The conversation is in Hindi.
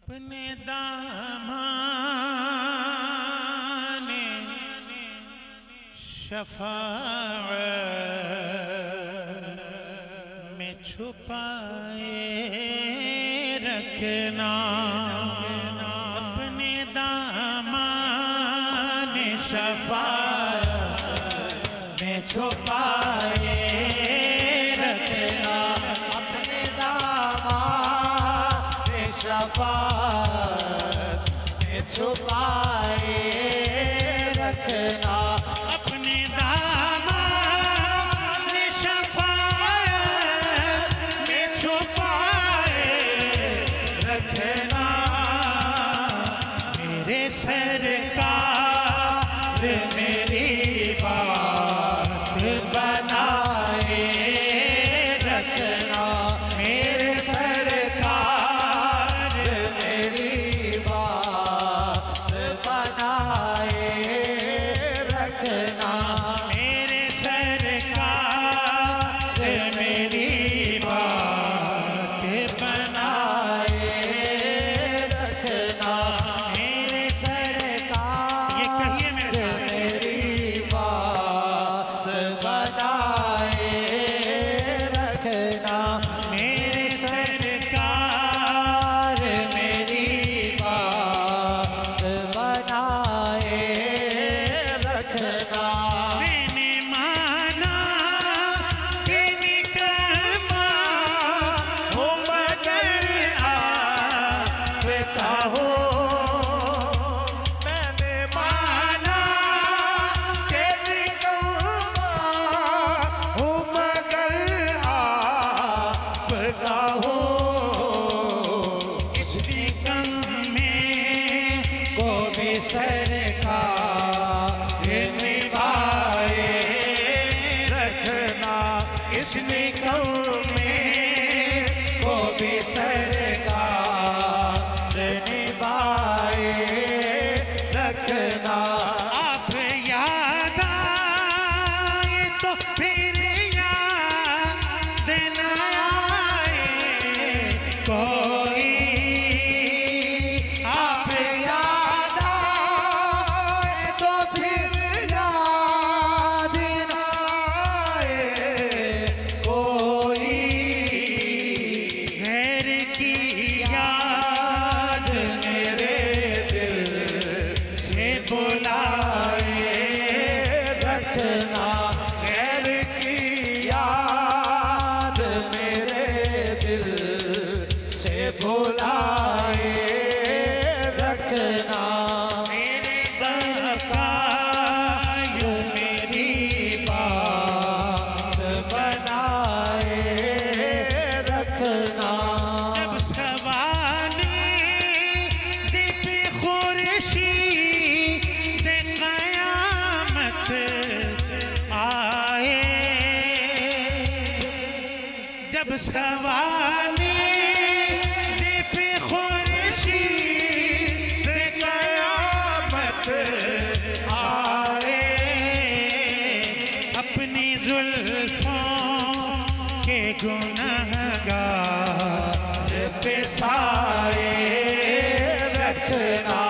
अपने दामाने शफाअत में छुपाए रखना। अपने दामाने शफाअत में छुपाए रखना। अपने दामाने शफाअत में छुपाए रखना। अपने दामाने शफाअत में छुपाए रखना। मेरे सरकार मेरी बात बनाए रखना। मेरे सरकार मेरी बात बनाए रखना। मेरे सरकार मेरी बात बनाए रखना। मेरे सरकार ये कहिए मेरे मेरी बात बनाए रखना। मेरे सरकार मेरी बात बनाए रखना। मैंने माना कि निकलमा हो मगर आपका हो। मैंने माना के निकलमा हो मगर आपका हो। इस निकम में को भी सरकार निभाए रखना। इस निकम में को भी सरकार निभाए रखना। आप याद आए तो फिर याद न आए कोई। आप याद आए तो फिर याद न आए कोई। घर की याद मेरे दिल से बुलाए रखना। घर की याद मेरे दिल से बुलाए रखना। मेरे सरकार मेरी बात बनाए रखना। जब सवाली ज़िप खुर्शीद क़यामत आए। जब सवाली ज़िप खुर्शीद क़यामत आए। अपनी जुल्फ़ों के गुनहगार पे साए रखना।